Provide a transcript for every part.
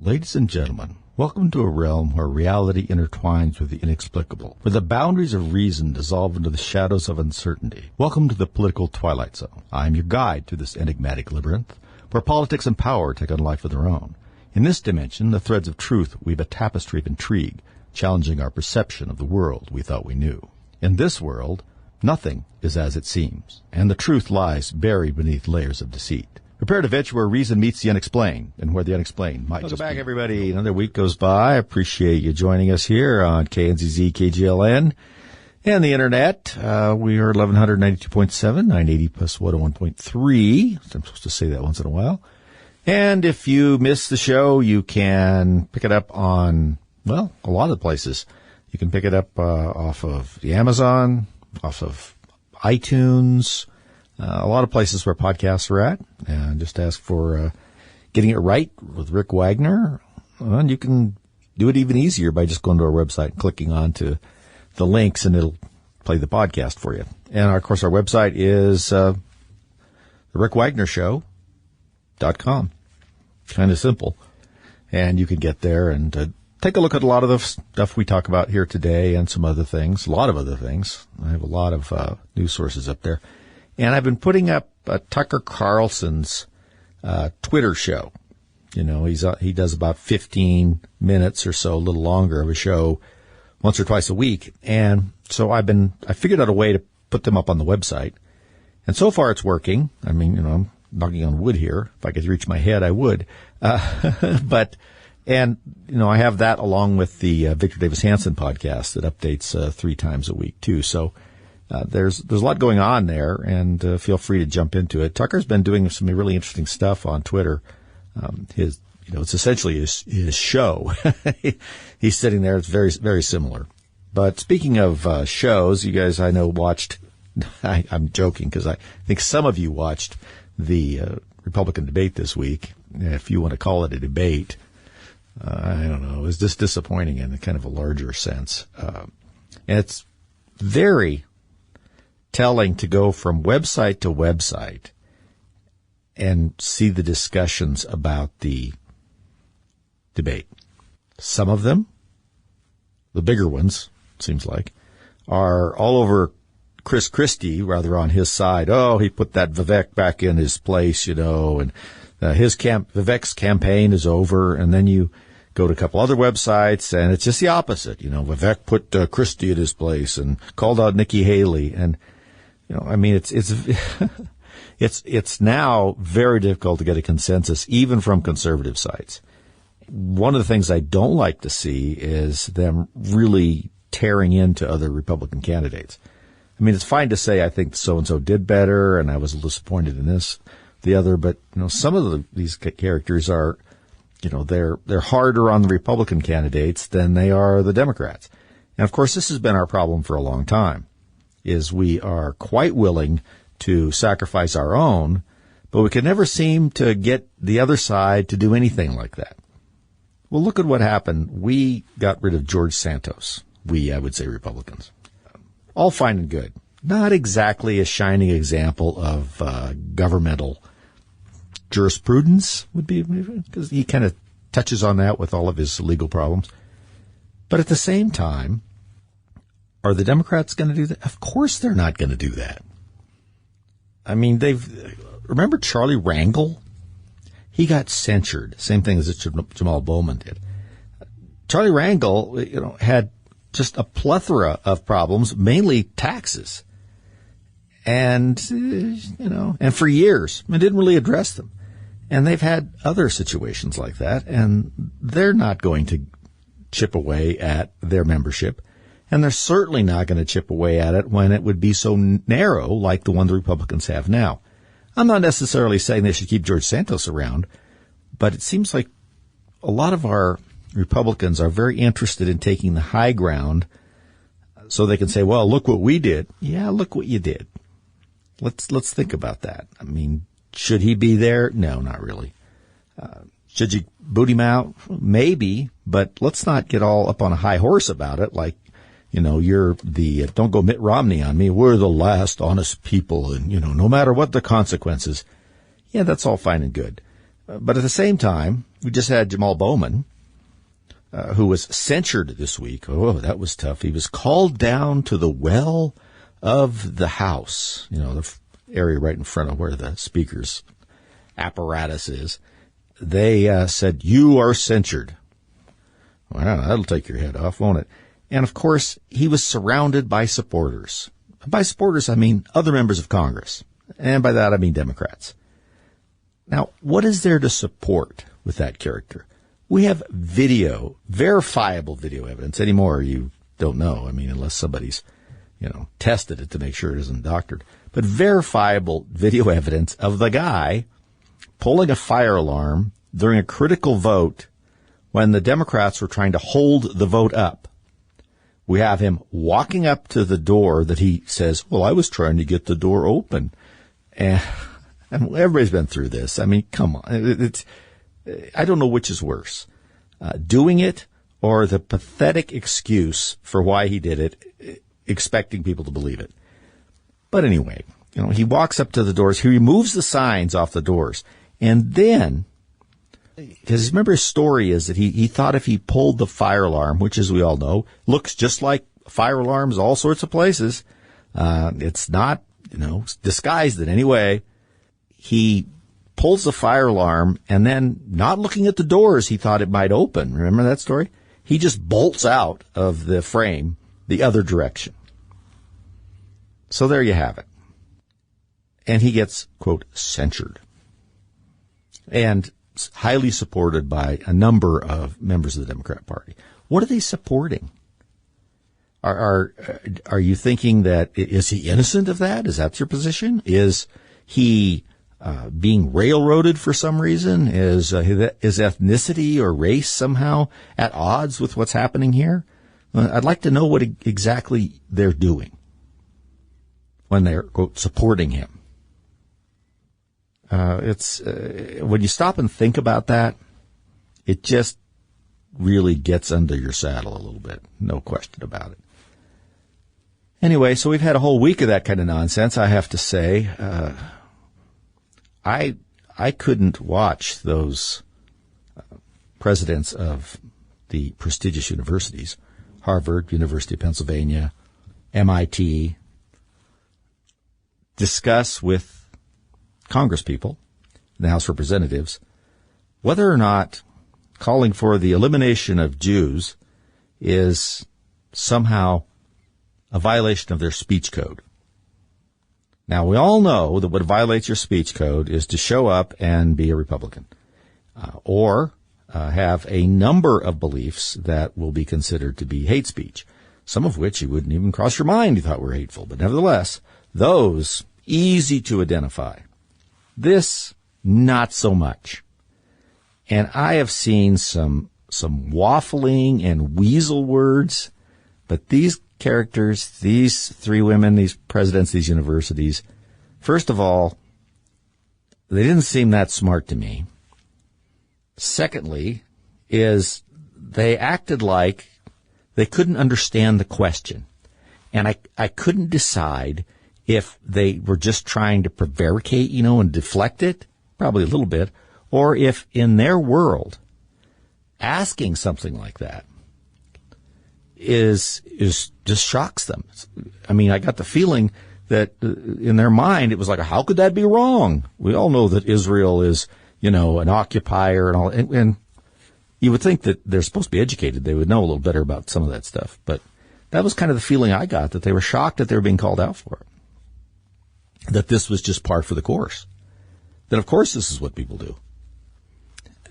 Ladies and gentlemen, welcome to a realm where reality intertwines with the inexplicable, where the boundaries of reason dissolve into the shadows of uncertainty. Welcome to the political twilight zone. I am your guide through this enigmatic labyrinth, where politics and power take on life of their own. In this dimension, the threads of truth weave a tapestry of intrigue, challenging our perception of the world we thought we knew. In this world, nothing is as it seems, and the truth lies buried beneath layers of deceit. Prepare to venture where reason meets the unexplained, and where the unexplained might just be. Welcome back, everybody. Another week goes by. I appreciate you joining us here on KNZZ, KGLN, and the Internet. We are 1192.7, 980 plus 101.3. I'm supposed to say that once in a while. And if you miss the show, you can pick it up on, well, a lot of the places. You can pick it up off of the Amazon, off of iTunes, a lot of places where podcasts are at, and just ask for Getting It Right with Rick Wagner. And you can do it even easier by just going to our website and clicking onto the links, and it'll play the podcast for you. And, of course, our website is therickwagnershow.com. Kind of simple. And you can get there and take a look at a lot of the stuff we talk about here today and some other things, a lot of other things. I have a lot of news sources up there. And I've been putting up Tucker Carlson's Twitter show. You know, he does about 15 minutes or so, a little longer of a show once or twice a week. And so I figured out a way to put them up on the website. And so far it's working. I mean, you know, I'm knocking on wood here. If I could reach my head, I would. And, you know, I have that along with the Victor Davis Hanson podcast that updates 3 times a week, too. So there's a lot going on there, and feel free to jump into it. Tucker's been doing some really interesting stuff on Twitter. It's essentially his show. He's sitting there. It's very, very similar. But speaking of shows, you guys I know watched, I'm joking because I think some of you watched the Republican debate this week. If you want to call it a debate, I don't know. It was just disappointing in kind of a larger sense. And it's very telling to go from website to website and see the discussions about the debate. Some of them, the bigger ones, seems like, are all over Chris Christie, rather on his side. Oh, he put that Vivek back in his place, you know, and Vivek's campaign is over. And then you go to a couple other websites, and it's just the opposite. You know, Vivek put Christie in his place and called out Nikki Haley. And, you know, I mean, it's now very difficult to get a consensus, even from conservative sites. One of the things I don't like to see is them really tearing into other Republican candidates. I mean, it's fine to say I think so-and-so did better, and I was disappointed in this, the other, but, you know, some of these characters are, you know, they're harder on the Republican candidates than they are the Democrats. And, of course, this has been our problem for a long time, is we are quite willing to sacrifice our own, but we can never seem to get the other side to do anything like that. Well, look at what happened. We got rid of George Santos. I would say Republicans. All fine and good. Not exactly a shining example of governmental jurisprudence would be, because he kind of touches on that with all of his legal problems. But at the same time, are the Democrats going to do that? Of course they're not going to do that. I mean, remember Charlie Rangel? He got censured. Same thing as Jamal Bowman did. Charlie Rangel, you know, had just a plethora of problems, mainly taxes. And, you know, and for years, and didn't really address them. And they've had other situations like that, and they're not going to chip away at their membership. And they're certainly not going to chip away at it when it would be so narrow like the one the Republicans have now. I'm not necessarily saying they should keep George Santos around, but it seems like a lot of our Republicans are very interested in taking the high ground so they can say, well, look what we did. Yeah, look what you did. Let's think about that. I mean, should he be there? No, not really. Should you boot him out? Maybe, but let's not get all up on a high horse about it like, you know, you're don't go Mitt Romney on me. We're the last honest people, and, you know, no matter what the consequences. Yeah, that's all fine and good. But at the same time, we just had Jamal Bowman, who was censured this week. Oh, that was tough. He was called down to the well of the House, the area right in front of where the speaker's apparatus is. They said, "You are censured." Well, that'll take your head off, won't it? And, of course, he was surrounded by supporters. By supporters, I mean other members of Congress. And by that, I mean Democrats. Now, what is there to support with that character? We have verifiable video evidence. Anymore, you don't know. I mean, unless somebody's, tested it to make sure it isn't doctored. But verifiable video evidence of the guy pulling a fire alarm during a critical vote when the Democrats were trying to hold the vote up. We have him walking up to the door that he says, "Well, I was trying to get the door open." And everybody's been through this. I mean, come on. I don't know which is worse, doing it or the pathetic excuse for why he did it, expecting people to believe it. But anyway, he walks up to the doors. He removes the signs off the doors. And then, because remember his story is that he thought if he pulled the fire alarm, which as we all know, looks just like fire alarms all sorts of places. It's not, disguised in any way. He pulls the fire alarm and then, not looking at the doors he thought it might open. Remember that story? He just bolts out of the frame the other direction. So there you have it. And he gets, quote, censured. And highly supported by a number of members of the Democrat Party. What are they supporting? Are you thinking that, is he innocent of that? Is that your position? Is he being railroaded for some reason? Is ethnicity or race somehow at odds with what's happening here? I'd like to know what exactly they're doing when they're, quote, supporting him. It's when you stop and think about that, it just really gets under your saddle a little bit. No question about it. Anyway, so we've had a whole week of that kind of nonsense, I have to say. I couldn't watch those presidents of the prestigious universities, Harvard, University of Pennsylvania, MIT, discuss with Congresspeople, the House of Representatives, whether or not calling for the elimination of Jews is somehow a violation of their speech code. Now, we all know that what violates your speech code is to show up and be a Republican, or have a number of beliefs that will be considered to be hate speech, some of which you wouldn't even cross your mind you thought were hateful. But nevertheless, those easy to identify. This, not so much. And I have seen some waffling and weasel words, but these characters, these three women, these presidents, these universities, first of all, they didn't seem that smart to me. Secondly, is they acted like they couldn't understand the question. And I couldn't decide if they were just trying to prevaricate, and deflect it, probably a little bit, or if in their world, asking something like that is just shocks them. I mean, I got the feeling that in their mind it was like, how could that be wrong? We all know that Israel is, an occupier and all, and you would think that they're supposed to be educated. They would know a little better about some of that stuff. But that was kind of the feeling I got, that they were shocked that they were being called out for it. That this was just par for the course. That, of course, this is what people do.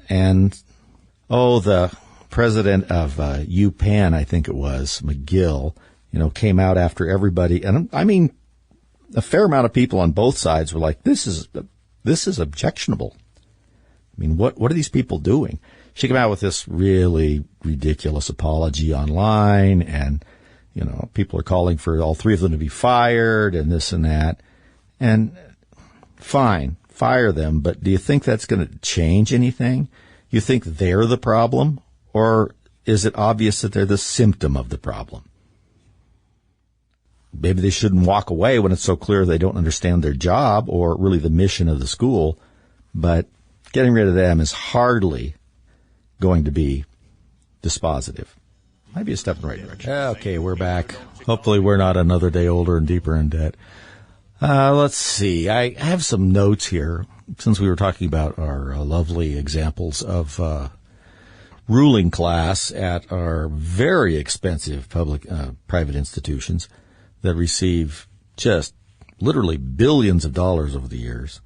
And, the president of UPenn, I think it was, McGill, came out after everybody. And I mean, a fair amount of people on both sides were like, this is objectionable. I mean, what are these people doing? She came out with this really ridiculous apology online, and, people are calling for all three of them to be fired and this and that. And fine, fire them, but do you think that's going to change anything? You think they're the problem, or is it obvious that they're the symptom of the problem? Maybe they shouldn't walk away when it's so clear they don't understand their job or really the mission of the school, but getting rid of them is hardly going to be dispositive. Might be a step in the right direction. Okay, we're back. Hopefully we're not another day older and deeper in debt. Let's see. I have some notes here, since we were talking about our lovely examples of ruling class at our very expensive private institutions that receive just literally billions of dollars over the years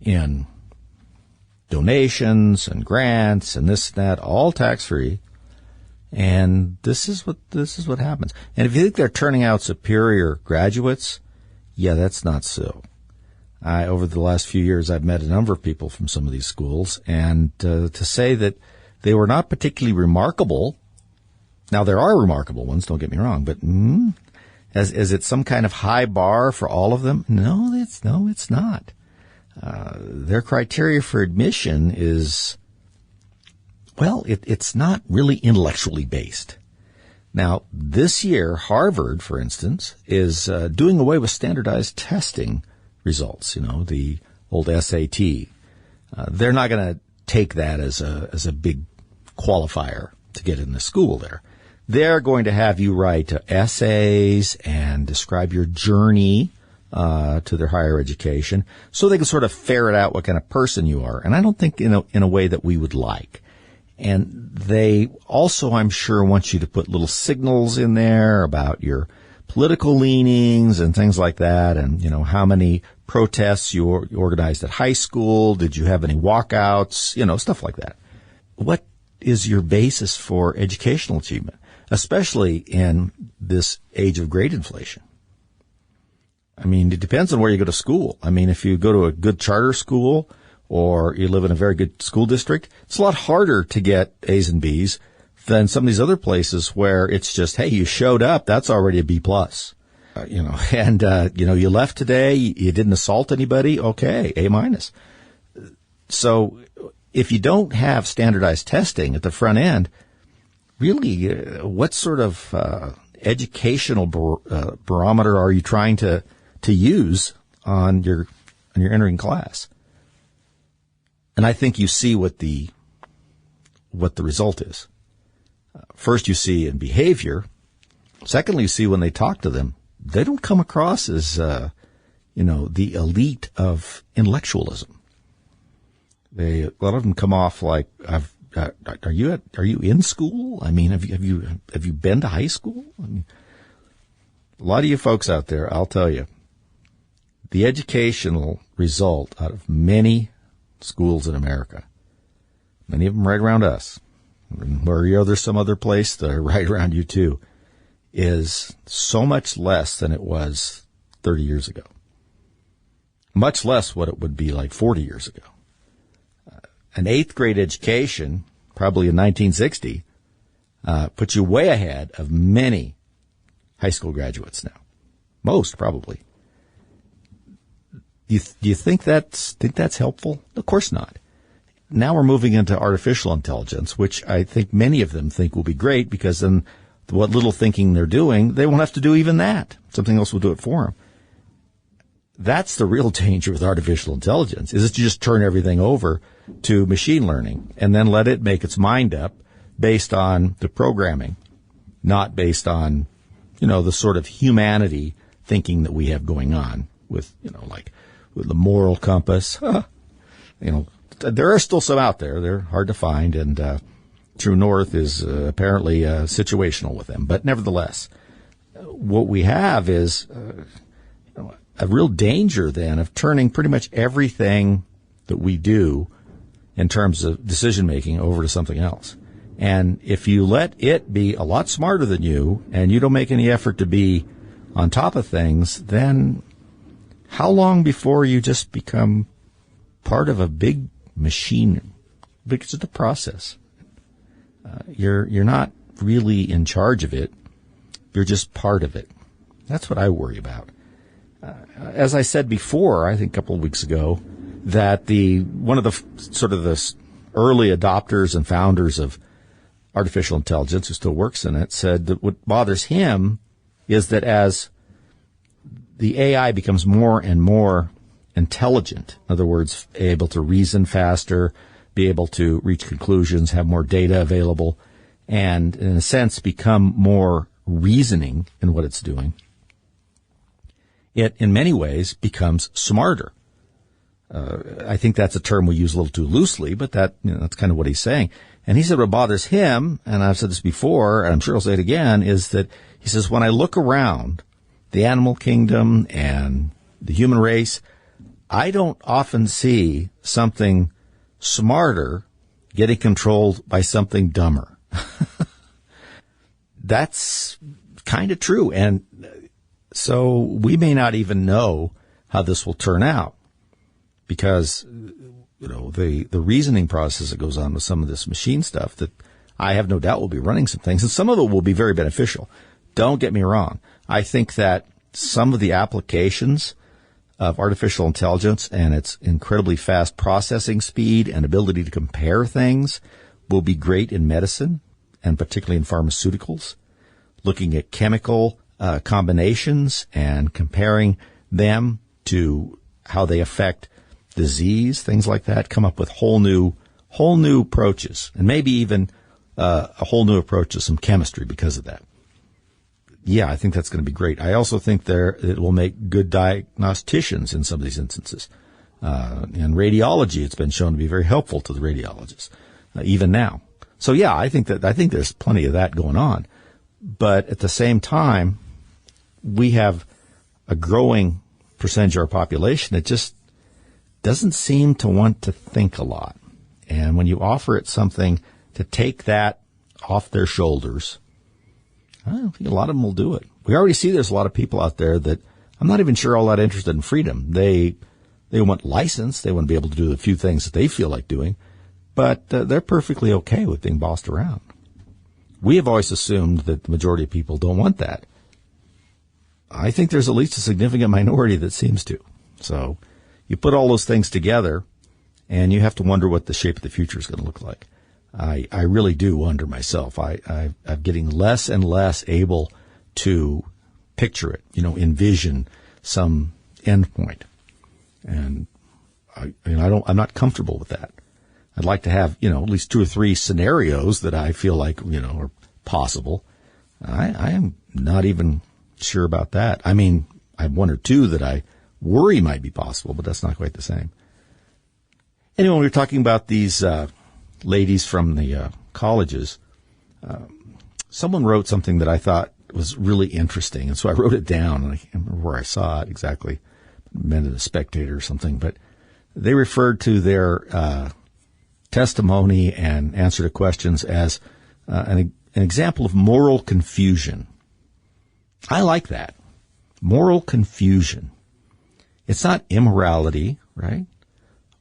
in donations and grants and this and that, all tax-free. And this is what happens. And if you think they're turning out superior graduates, yeah, that's not so. Over the last few years, I've met a number of people from some of these schools, and to say that they were not particularly remarkable. Now, there are remarkable ones, don't get me wrong, but is it some kind of high bar for all of them? No, it's not. Their criteria for admission is, well, it's not really intellectually based. Now, this year, Harvard, for instance, is doing away with standardized testing results, the old SAT. They're not going to take that as a big qualifier to get in the school there. They're going to have you write essays and describe your journey to their higher education so they can sort of ferret out what kind of person you are. And I don't think in a way that we would like. And they also, I'm sure, want you to put little signals in there about your political leanings and things like that. And, how many protests you organized at high school. Did you have any walkouts? Stuff like that. What is your basis for educational achievement, especially in this age of great inflation? I mean, it depends on where you go to school. I mean, if you go to a good charter school or you live in a very good school district, it's a lot harder to get A's and B's than some of these other places where it's just, hey, you showed up, that's already a B plus. You left today, you didn't assault anybody, okay, A minus. So if you don't have standardized testing at the front end, really, what sort of educational barometer are you trying to use on your entering class? And I think you see what the result is. First, you see in behavior. Secondly, you see when they talk to them, they don't come across as, the elite of intellectualism. A lot of them come off like, are you in school? I mean, have you been to high school? I mean, a lot of you folks out there, I'll tell you, the educational result out of many schools in America, many of them right around us, or there's some other place that are right around you too, is so much less than it was 30 years ago. Much less what it would be like 40 years ago. An 8th grade education, probably in 1960, puts you way ahead of many high school graduates now. Most, probably. Do you think that's helpful? Of course not. Now we're moving into artificial intelligence, which I think many of them think will be great, because then what little thinking they're doing, they won't have to do even that. Something else will do it for them. That's the real danger with artificial intelligence, is that you just turn everything over to machine learning and then let it make its mind up based on the programming, not based on, the sort of humanity thinking that we have going on with, with the moral compass. There are still some out there. They're hard to find, and True North is apparently situational with them. But nevertheless, what we have is a real danger then of turning pretty much everything that we do in terms of decision making over to something else. And if you let it be a lot smarter than you and you don't make any effort to be on top of things, then how long before you just become part of a big machine? Because of the process. You're not really in charge of it. You're just part of it. That's what I worry about. As I said before, I think a couple of weeks ago, that one of the sort of the early adopters and founders of artificial intelligence, who still works in it, said that what bothers him is that as the AI becomes more and more intelligent. In other words, able to reason faster, be able to reach conclusions, have more data available, and in a sense become more reasoning in what it's doing, it in many ways becomes smarter. I think that's a term we use a little too loosely, but that's kind of what he's saying. And he said what bothers him, and I've said this before, and I'm sure I'll say it again, is that he says, when I look around the animal kingdom and the human race, I don't often see something smarter getting controlled by something dumber. That's kind of true. And so we may not even know how this will turn out, because the reasoning process that goes on with some of this machine stuff that I have no doubt will be running some things, and some of it will be very beneficial. Don't get me wrong. I think that some of the applications of artificial intelligence and its incredibly fast processing speed and ability to compare things will be great in medicine, and particularly in pharmaceuticals, looking at chemical combinations and comparing them to how they affect disease, things like that, come up with whole new approaches, and maybe even a whole new approach to some chemistry because of that. Yeah, I think that's going to be great. I also think it will make good diagnosticians in some of these instances. In radiology, it's been shown to be very helpful to the radiologists, even now. So yeah, I think there's plenty of that going on. But at the same time, we have a growing percentage of our population that just doesn't seem to want to think a lot. And when you offer it something to take that off their shoulders, I don't think a lot of them will do it. We already see there's a lot of people out there that I'm not even sure all that interested in freedom. They want license. They want to be able to do the few things that they feel like doing, but they're perfectly okay with being bossed around. We have always assumed that the majority of people don't want that. I think there's at least a significant minority that seems to. So you put all those things together, and you have to wonder what the shape of the future is going to look like. I really do wonder myself. I'm getting less and less able to picture it, envision some end point. And I'm not comfortable with that. I'd like to have, at least 2 or 3 scenarios that I feel like, are possible. I am not even sure about that. I mean, I have 1 or 2 that I worry might be possible, but that's not quite the same. Anyway, we were talking about these ladies from the colleges. Someone wrote something that I thought was really interesting, and so I wrote it down, and I can't remember where I saw it exactly. It meant in the Spectator or something, but they referred to their testimony and answer to questions as an example of moral confusion. I like that. Moral confusion. It's not immorality, right?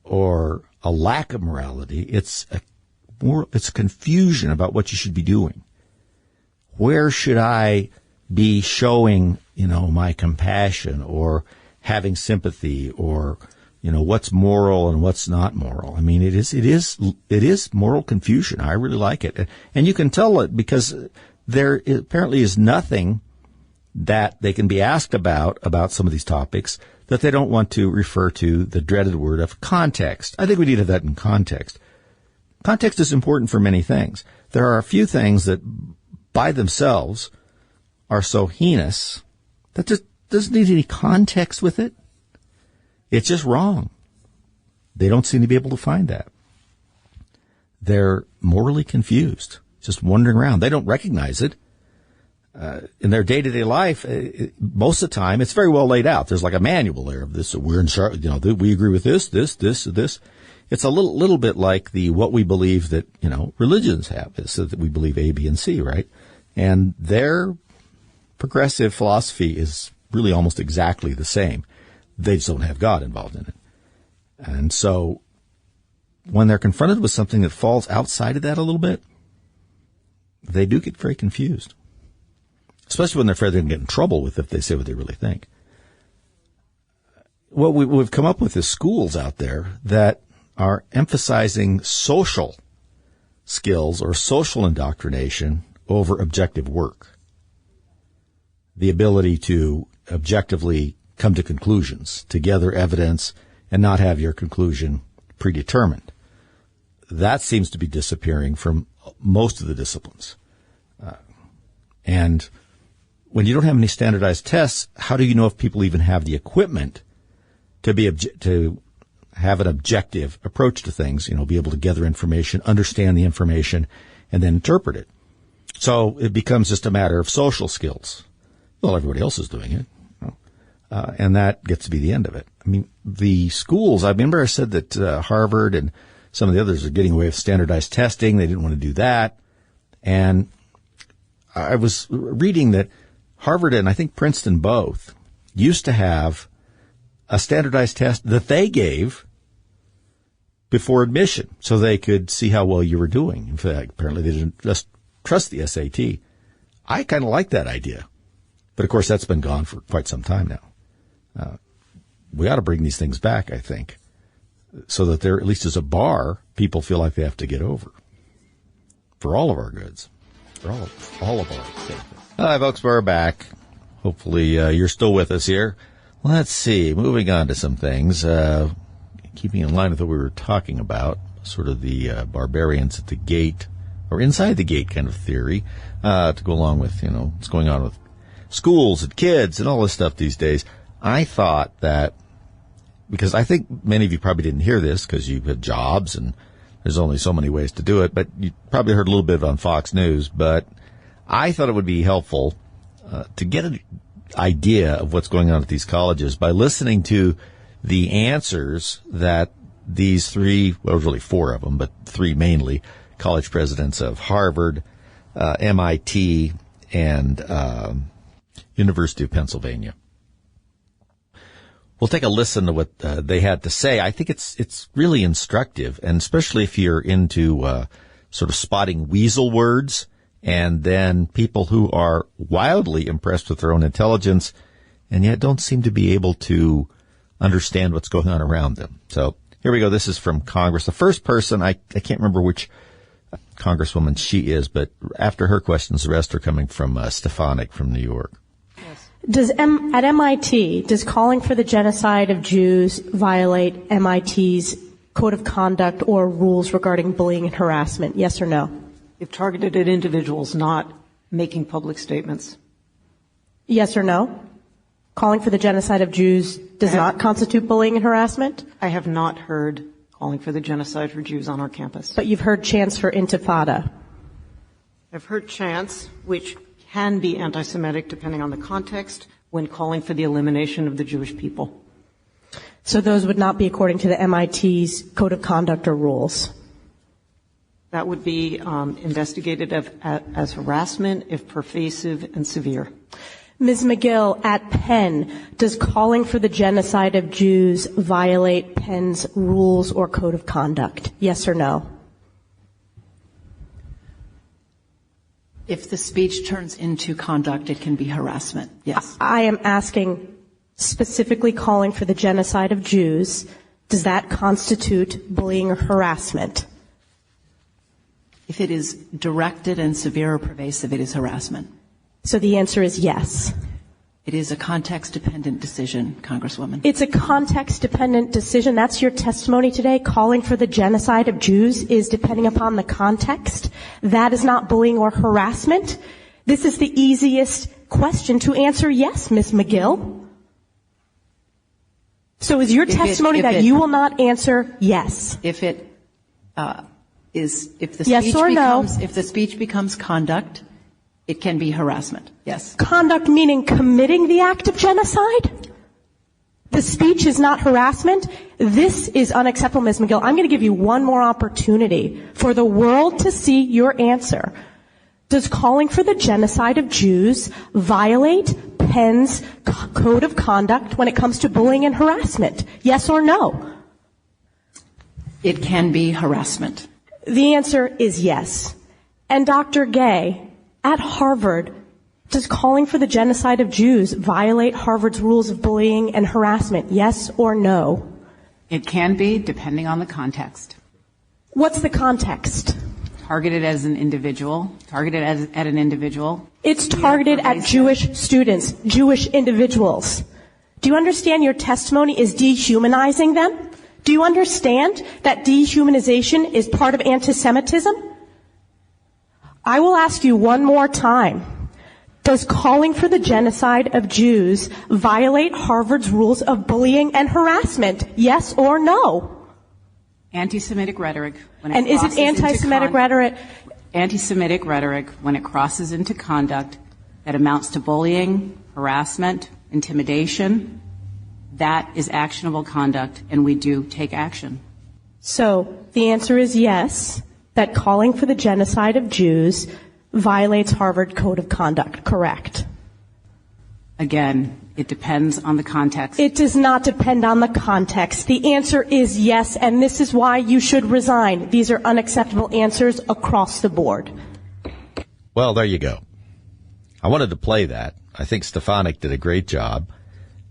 Or a lack of morality. It's confusion about what you should be doing. Where should I be showing, my compassion or having sympathy, or, what's moral and what's not moral? I mean, it is moral confusion. I really like it. And you can tell it because there apparently is nothing that they can be asked about some of these topics that they don't want to refer to the dreaded word of context. I think we need to have that in context. Context is important for many things. There are a few things that by themselves are so heinous that just doesn't need any context with it. It's just wrong. They don't seem to be able to find that. They're morally confused, just wandering around. They don't recognize it. In their day-to-day life, most of the time, it's very well laid out. There's like a manual there of this. So we're in charge, we agree with this. It's a little bit like what we believe that, religions have, is so that we believe A, B, and C, right? And their progressive philosophy is really almost exactly the same. They just don't have God involved in it. And so when they're confronted with something that falls outside of that a little bit, they do get very confused. Especially when they're afraid they're going to get in trouble with if they say what they really think. What we've come up with is schools out there that are emphasizing social skills or social indoctrination over objective work. The ability to objectively come to conclusions, to gather evidence, and not have your conclusion predetermined. That seems to be disappearing from most of the disciplines. And when you don't have any standardized tests, how do you know if people even have the equipment to have an objective approach to things, be able to gather information, understand the information, and then interpret it? So it becomes just a matter of social skills. Well, everybody else is doing it. And that gets to be the end of it. I mean, the schools, I remember I said that Harvard and some of the others are getting away with standardized testing. They didn't want to do that. And I was reading that Harvard and I think Princeton both used to have a standardized test that they gave before admission so they could see how well you were doing. In fact, apparently they didn't just trust the SAT. I kind of like that idea. But, of course, that's been gone for quite some time now. We ought to bring these things back, I think, so that there, at least as a bar, people feel like they have to get over for all of our goods, for all of our benefits. Hi, folks, we're back. Hopefully you're still with us here. Let's see, moving on to some things, keeping in line with what we were talking about, sort of the barbarians at the gate, or inside the gate kind of theory, to go along with, what's going on with schools and kids and all this stuff these days. I thought that, because I think many of you probably didn't hear this because you had jobs and there's only so many ways to do it, but you probably heard a little bit on Fox News, but I thought it would be helpful to get an idea of what's going on at these colleges by listening to the answers that these three, well, really four of them, but three mainly, college presidents of Harvard, MIT, and University of Pennsylvania. We'll take a listen to what they had to say. I think it's really instructive, and especially if you're into sort of spotting weasel words, and then people who are wildly impressed with their own intelligence and yet don't seem to be able to understand what's going on around them. So here we go. This is from Congress. The first person, I can't remember which congresswoman she is, but after her questions, the rest are coming from Stefanik from New York. At MIT, does calling for the genocide of Jews violate MIT's code of conduct or rules regarding bullying and harassment? Yes or no? If targeted at individuals, not making public statements. Yes or no? Calling for the genocide of Jews does not constitute bullying and harassment? I have not heard calling for the genocide for Jews on our campus. But you've heard chants for intifada. I've heard chants, which can be anti-Semitic depending on the context, when calling for the elimination of the Jewish people. So those would not be according to the MIT's code of conduct or rules? That would be investigated as harassment if pervasive and severe. Ms. McGill, at Penn, does calling for the genocide of Jews violate Penn's rules or code of conduct? Yes or no? If the speech turns into conduct, it can be harassment. Yes. I am asking specifically calling for the genocide of Jews. Does that constitute bullying or harassment? If it is directed and severe or pervasive, it is harassment. So the answer is yes. It is a context-dependent decision, Congresswoman. It's a context-dependent decision. That's your testimony today. Calling for the genocide of Jews is depending upon the context. That is not bullying or harassment. This is the easiest question to answer yes, Ms. McGill. So is your testimony that you will not answer yes? If the yes or no? If the speech becomes conduct, it can be harassment. Yes. Conduct meaning committing the act of genocide? The speech is not harassment? This is unacceptable, Ms. McGill. I'm going to give you one more opportunity for the world to see your answer. Does calling for the genocide of Jews violate Penn's code of conduct when it comes to bullying and harassment? Yes or no? It can be harassment. The answer is yes. And Dr. Gay, at Harvard, does calling for the genocide of Jews violate Harvard's rules of bullying and harassment? Yes or no? It can be, depending on the context. What's the context? Targeted as an individual. Targeted at an individual. It's targeted at Jewish students, Jewish individuals. Do you understand your testimony is dehumanizing them? Do you understand that dehumanization is part of anti-Semitism? I will ask you one more time. Does calling for the genocide of Jews violate Harvard's rules of bullying and harassment? Yes or no? Anti-Semitic rhetoric. And is it anti-Semitic rhetoric? Anti-Semitic rhetoric when it crosses into conduct that amounts to bullying, harassment, intimidation, that is actionable conduct, and we do take action. So the answer is yes, that calling for the genocide of Jews violates Harvard Code of Conduct, correct? Again, it depends on the context. It does not depend on the context. The answer is yes, and this is why you should resign. These are unacceptable answers across the board. Well, there you go. I wanted to play that. I think Stefanik did a great job.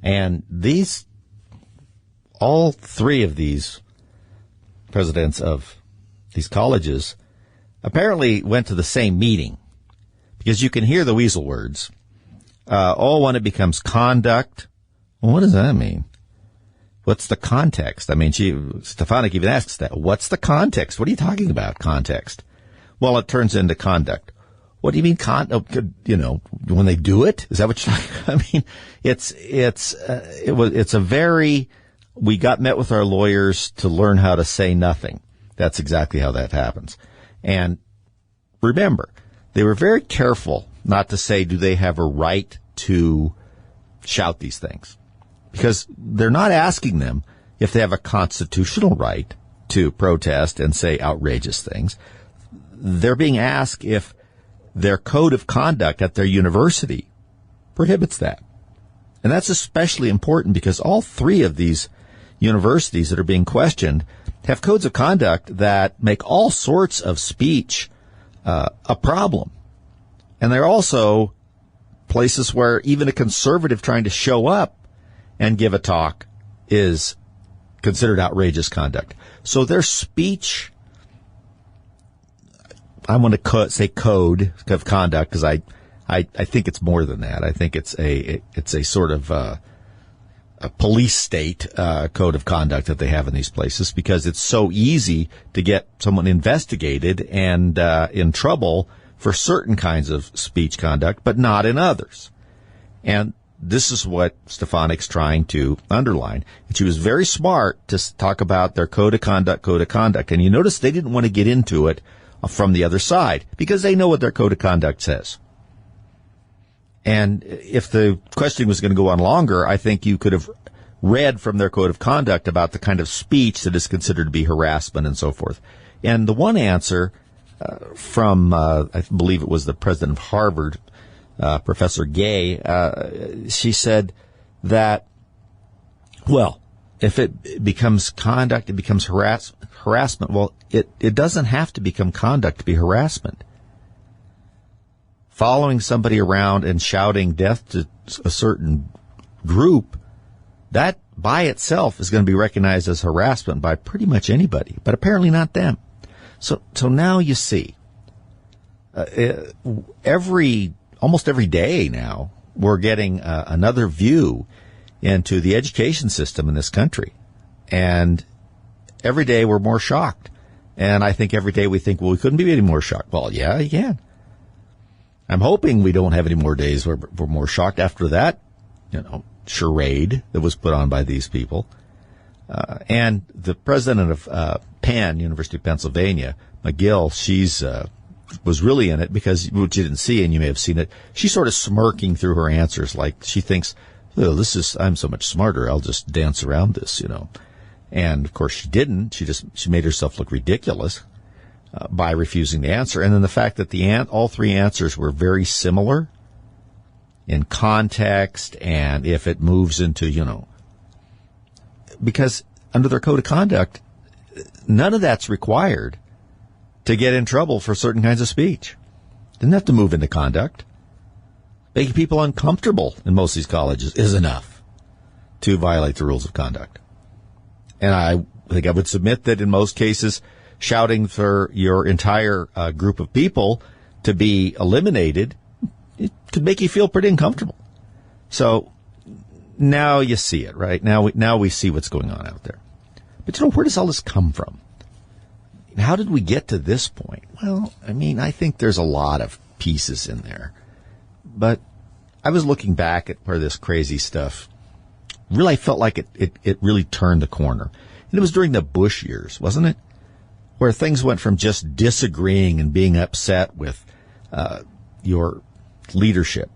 And all three of these presidents of these colleges apparently went to the same meeting, because you can hear the weasel words. When it becomes conduct, well, what does that mean? What's the context? I mean, Stefanik even asks that. What's the context? What are you talking about, context? Well, it turns into conduct. What do you mean, when they do it? Is that what you're talking about? I mean, it's a very, we got met with our lawyers to learn how to say nothing. That's exactly how that happens. And remember, they were very careful not to say, do they have a right to shout these things? Because they're not asking them if they have a constitutional right to protest and say outrageous things. They're being asked if their code of conduct at their university prohibits that. And that's especially important because all three of these universities that are being questioned have codes of conduct that make all sorts of speech a problem. And they're also places where even a conservative trying to show up and give a talk is considered outrageous conduct. So their speech, I want to say code of conduct because I think it's more than that. I think it's a sort of a police state code of conduct that they have in these places because it's so easy to get someone investigated and in trouble for certain kinds of speech conduct, but not in others. And this is what Stefanik's trying to underline. And she was very smart to talk about their code of conduct. And you notice they didn't want to get into it from the other side because they know what their code of conduct says. And if the questioning was going to go on longer, I think you could have read from their code of conduct about the kind of speech that is considered to be harassment and so forth. And the one answer from, I believe it was the president of Harvard, Professor Gay, she said that, well, if it becomes conduct, it becomes harassment. Well, it doesn't have to become conduct to be harassment. Following somebody around and shouting death to a certain group, that by itself is going to be recognized as harassment by pretty much anybody, but apparently not them. So now you see, almost every day now, we're getting another view into the education system in this country. And every day we're more shocked. And I think every day we think, well, we couldn't be any more shocked. Well, yeah, you can. I'm hoping we don't have any more days where we're more shocked after that, charade that was put on by these people. And the president of Penn, University of Pennsylvania, McGill, she's was really in it because, which you didn't see, and you may have seen it, she's sort of smirking through her answers like she thinks, oh, I'm so much smarter, I'll just dance around this, And, of course, she didn't. She made herself look ridiculous by refusing the answer. And then the fact that all three answers were very similar in context and if it moves into, because under their code of conduct, none of that's required to get in trouble for certain kinds of speech. Didn't have to move into conduct. Making people uncomfortable in most of these colleges is enough to violate the rules of conduct. And I think I would submit that in most cases, shouting for your entire group of people to be eliminated, it could make you feel pretty uncomfortable. So now you see it, right? Now we see what's going on out there. But where does all this come from? How did we get to this point? Well, I think there's a lot of pieces in there. But I was looking back at where this crazy stuff really felt like it really turned the corner. And it was during the Bush years, wasn't it? Where things went from just disagreeing and being upset with your leadership.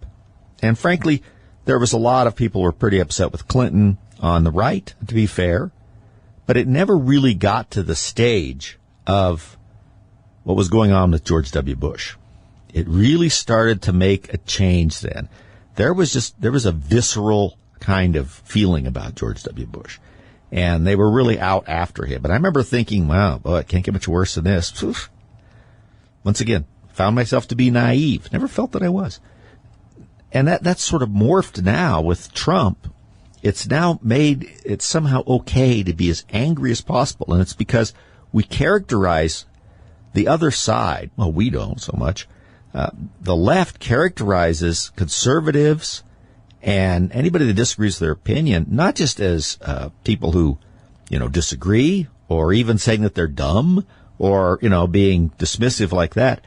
And frankly, there was a lot of people who were pretty upset with Clinton on the right, to be fair. But it never really got to the stage of what was going on with George W. Bush. It really started to make a change then. There was a visceral kind of feeling about George W. Bush. And they were really out after him. But I remember thinking, wow, boy, it can't get much worse than this. Oof. Once again, found myself to be naive. Never felt that I was. And that's sort of morphed now with Trump. It's now made it somehow okay to be as angry as possible. And it's because we characterize the other side. Well, we don't so much. The left characterizes conservatives and anybody that disagrees with their opinion, not just as people who, disagree or even saying that they're dumb or, being dismissive like that.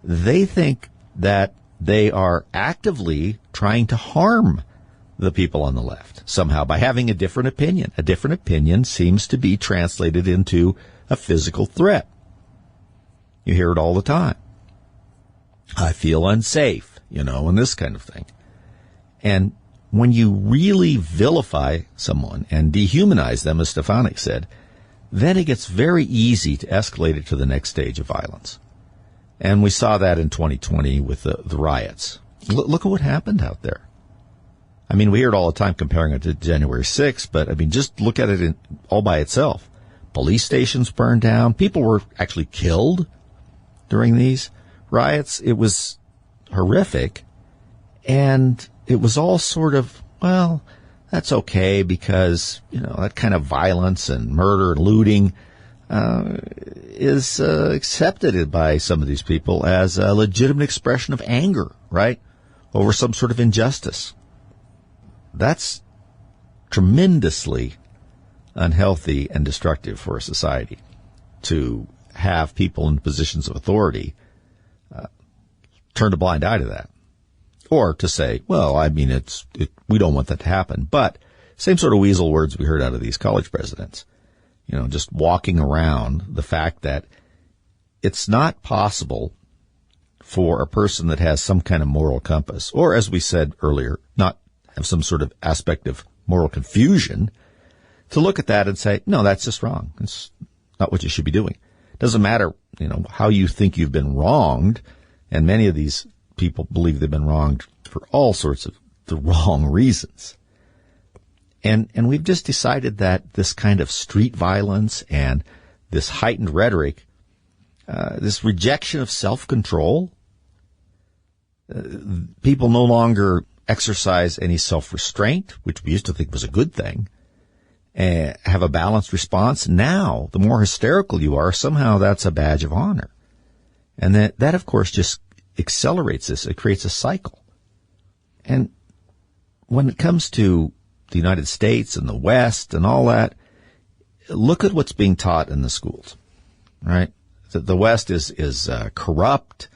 They think that they are actively trying to harm the people on the left somehow by having a different opinion. A different opinion seems to be translated into a physical threat. You hear it all the time. I feel unsafe, and this kind of thing. And when you really vilify someone and dehumanize them, as Stefanik said, then it gets very easy to escalate it to the next stage of violence. And we saw that in 2020 with the riots. Look at what happened out there. We hear it all the time comparing it to January 6th, but just look at it all by itself. Police stations burned down. People were actually killed during these riots. It was horrific. And it was all sort of, well, that's okay because, that kind of violence and murder and looting is accepted by some of these people as a legitimate expression of anger, right, over some sort of injustice. That's tremendously unhealthy and destructive for a society to have people in positions of authority turn a blind eye to that. Or to say, well, we don't want that to happen. But same sort of weasel words we heard out of these college presidents. Just walking around the fact that it's not possible for a person that has some kind of moral compass, or as we said earlier, not have some sort of aspect of moral confusion, to look at that and say, no, that's just wrong. It's not what you should be doing. It doesn't matter, how you think you've been wronged. And many of these people believe they've been wronged for all sorts of the wrong reasons. And we've just decided that this kind of street violence and this heightened rhetoric, this rejection of self-control, people no longer exercise any self-restraint, which we used to think was a good thing, have a balanced response. Now, the more hysterical you are, somehow that's a badge of honor. And that of course, just accelerates this. It creates a cycle. And when it comes to the United States and the West and all that, look at what's being taught in the schools, right? That the West is corrupt,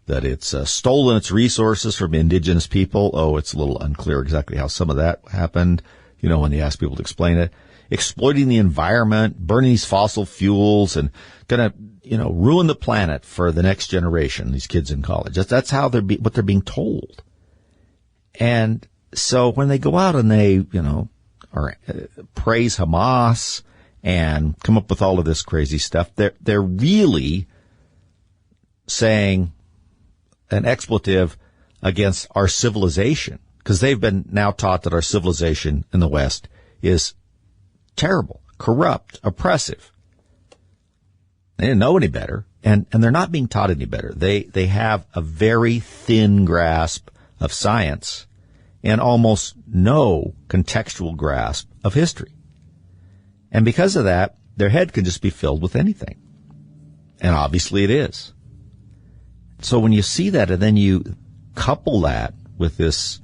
that it's stolen its resources from indigenous people. Oh, it's a little unclear exactly how some of that happened, when you ask people to explain it. Exploiting the environment, burning these fossil fuels, and gonna, ruin the planet for the next generation, these kids in college. That's how what they're being told. And so when they go out and they, praise Hamas and come up with all of this crazy stuff, they're really saying an expletive against our civilization, because they've been now taught that our civilization in the West is terrible, corrupt, oppressive. They didn't know any better, and they're not being taught any better. They have a very thin grasp of science and almost no contextual grasp of history. And because of that, their head can just be filled with anything. And obviously it is. So when you see that and then you couple that with this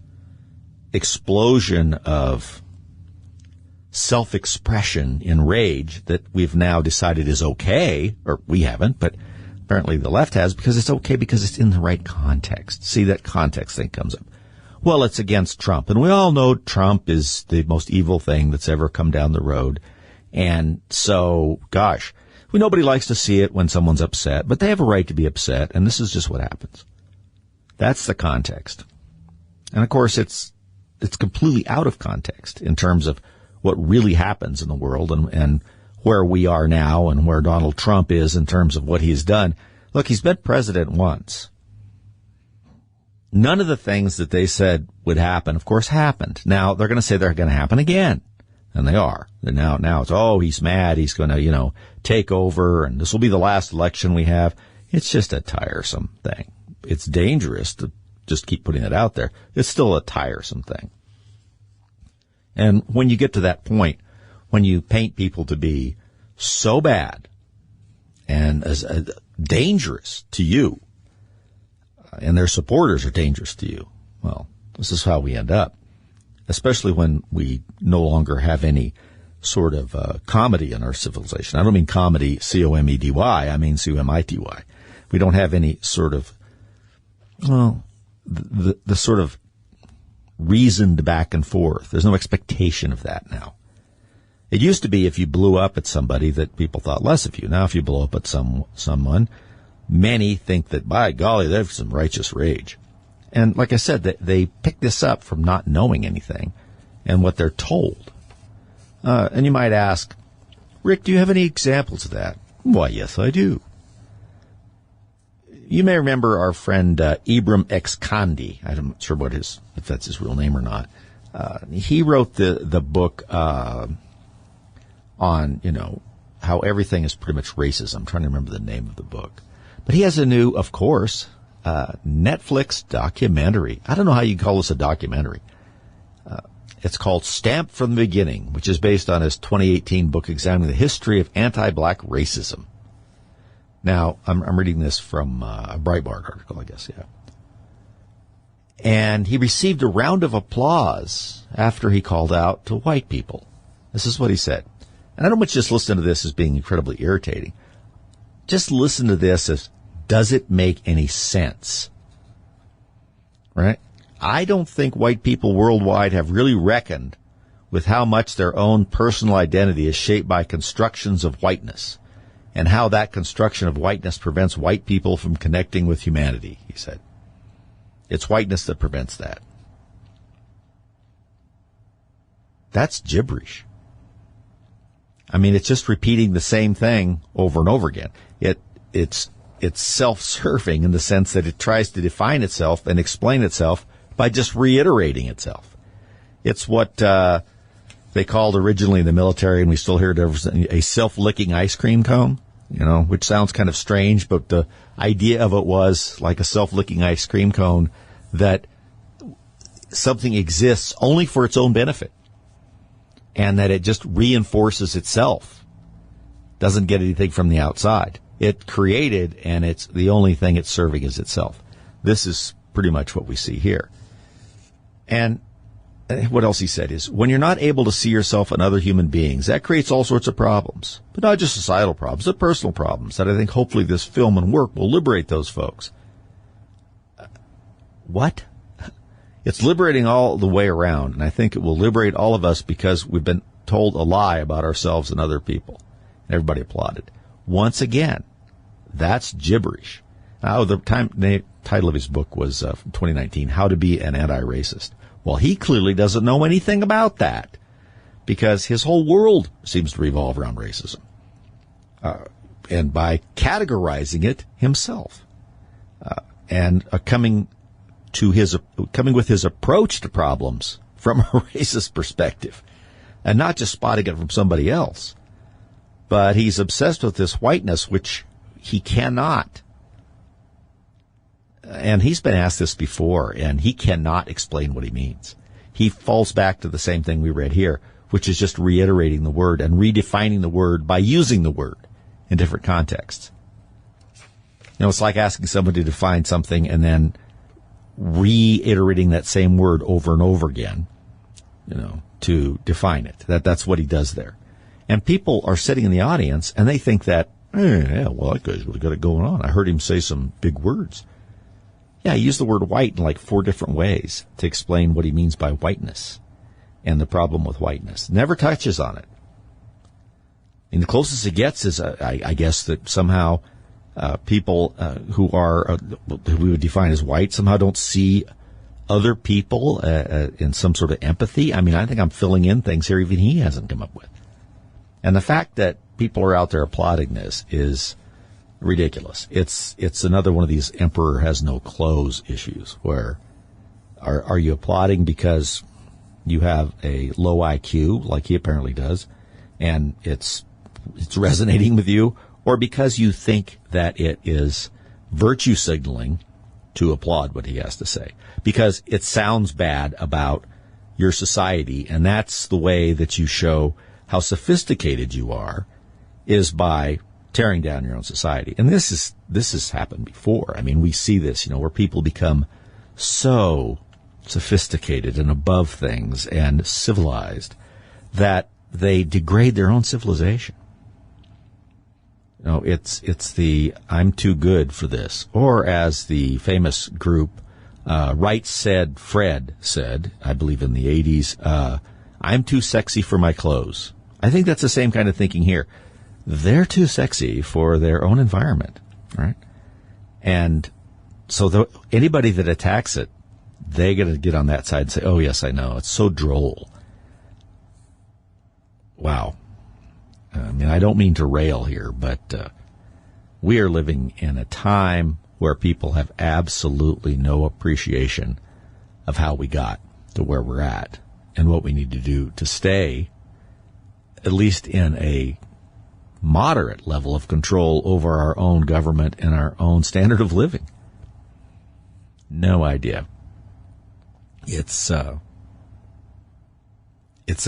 explosion of self-expression in rage that we've now decided is okay, or we haven't, but apparently the left has, because it's okay because it's in the right context. See, that context thing comes up. Well, it's against Trump, and we all know Trump is the most evil thing that's ever come down the road. And so, gosh, nobody likes to see it when someone's upset, but they have a right to be upset, and this is just what happens. That's the context. And of course, it's completely out of context in terms of what really happens in the world and where we are now and where Donald Trump is in terms of what he's done. Look, he's been president once. None of the things that they said would happen, of course, happened. Now, they're going to say they're going to happen again. And they are. And now it's, he's mad. He's going to, take over, and this will be the last election we have. It's just a tiresome thing. It's dangerous to just keep putting it out there. It's still a tiresome thing. And when you get to that point, when you paint people to be so bad and as dangerous to you, and their supporters are dangerous to you, well, this is how we end up, especially when we no longer have any sort of comedy in our civilization. I don't mean comedy, C-O-M-E-D-Y. I mean C-O-M-I-T-Y. We don't have any sort of, the sort of reasoned back and forth. There's no expectation of that now. It used to be if you blew up at somebody that people thought less of you. Now if you blow up at someone, many think that, by golly, they have some righteous rage. And like I said, they pick this up from not knowing anything and what they're told. And you might ask, Rick, do you have any examples of that? Why, yes, I do. You may remember our friend Ibram X. Kendi. I'm not sure if that's his real name or not. He wrote the book on, how everything is pretty much racism. I'm trying to remember the name of the book. But he has a new, of course, Netflix documentary. I don't know how you call this a documentary. It's called Stamped from the Beginning, which is based on his 2018 book examining the history of anti-black racism. Now, I'm reading this from a Breitbart article, I guess, yeah. And he received a round of applause after he called out to white people. This is what he said. And I don't much just listen to this as being incredibly irritating. Just listen to this as, does it make any sense? Right? I don't think white people worldwide have really reckoned with how much their own personal identity is shaped by constructions of whiteness, and how that construction of whiteness prevents white people from connecting with humanity, he said. It's whiteness that prevents that. That's gibberish. I mean, it's just repeating the same thing over and over again. It's self-serving in the sense that it tries to define itself and explain itself by just reiterating itself. It's what they called originally in the military, and we still hear it, a self-licking ice cream cone, which sounds kind of strange, but the idea of it was like a self-licking ice cream cone, that something exists only for its own benefit, and that it just reinforces itself, doesn't get anything from the outside. It created, and it's the only thing it's serving is itself. This is pretty much what we see here. And what else he said is, when you're not able to see yourself in other human beings, that creates all sorts of problems, but not just societal problems, but personal problems that I think hopefully this film and work will liberate those folks. What? It's liberating all the way around, and I think it will liberate all of us because we've been told a lie about ourselves and other people. And everybody applauded. Once again, that's gibberish. Now, the title of his book was from 2019, How to Be an Anti-Racist. Well, he clearly doesn't know anything about that because his whole world seems to revolve around racism. And by categorizing it himself and coming with his approach to problems from a racist perspective and not just spotting it from somebody else. But he's obsessed with this whiteness, which he cannot. And he's been asked this before, and he cannot explain what he means. He falls back to the same thing we read here, which is just reiterating the word and redefining the word by using the word in different contexts. It's like asking somebody to define something and then reiterating that same word over and over again, to define it. That's what he does there. And people are sitting in the audience and they think that, yeah, well, that guy's really got it going on. I heard him say some big words. Yeah, he used the word white in like 4 different ways to explain what he means by whiteness and the problem with whiteness. Never touches on it. And the closest it gets is, I guess, that somehow people who are, who we would define as white, somehow don't see other people in some sort of empathy. I mean, I think I'm filling in things here even he hasn't come up with. And the fact that people are out there applauding this is ridiculous. It's another one of these emperor has no clothes issues where are you applauding because you have a low IQ like he apparently does and it's resonating with you, or because you think that it is virtue signaling to applaud what he has to say because it sounds bad about your society, and that's the way that you show how sophisticated you are is by tearing down your own society. And this has happened before. I mean, we see this, where people become so sophisticated and above things and civilized that they degrade their own civilization. It's the I'm too good for this. Or as the famous group Right Said Fred said, I believe in the 80s, I'm too sexy for my clothes. I think that's the same kind of thinking here. They're too sexy for their own environment, right? And so anybody that attacks it, they're going to get on that side and say, oh, yes, I know. It's so droll. Wow. I mean, I don't mean to rail here, but we are living in a time where people have absolutely no appreciation of how we got to where we're at and what we need to do to stay at least in a moderate level of control over our own government and our own standard of living. No idea. It's the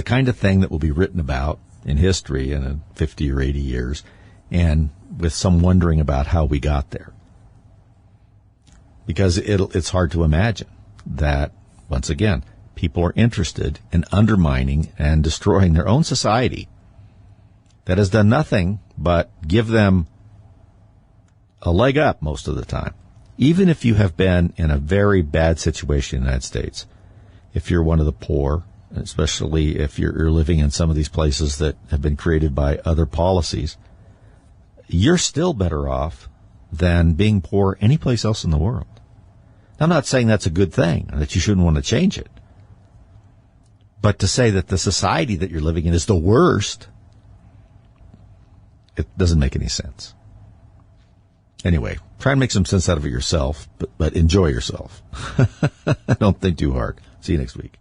kind of thing that will be written about in history in 50 or 80 years, and with some wondering about how we got there. Because it's hard to imagine that, once again, people are interested in undermining and destroying their own society that has done nothing but give them a leg up most of the time. Even if you have been in a very bad situation in the United States, if you're one of the poor, especially if you're living in some of these places that have been created by other policies, you're still better off than being poor anyplace else in the world. I'm not saying that's a good thing, that you shouldn't want to change it. But to say that the society that you're living in is the worst, it doesn't make any sense. Anyway, try and make some sense out of it yourself, but enjoy yourself. Don't think too hard. See you next week.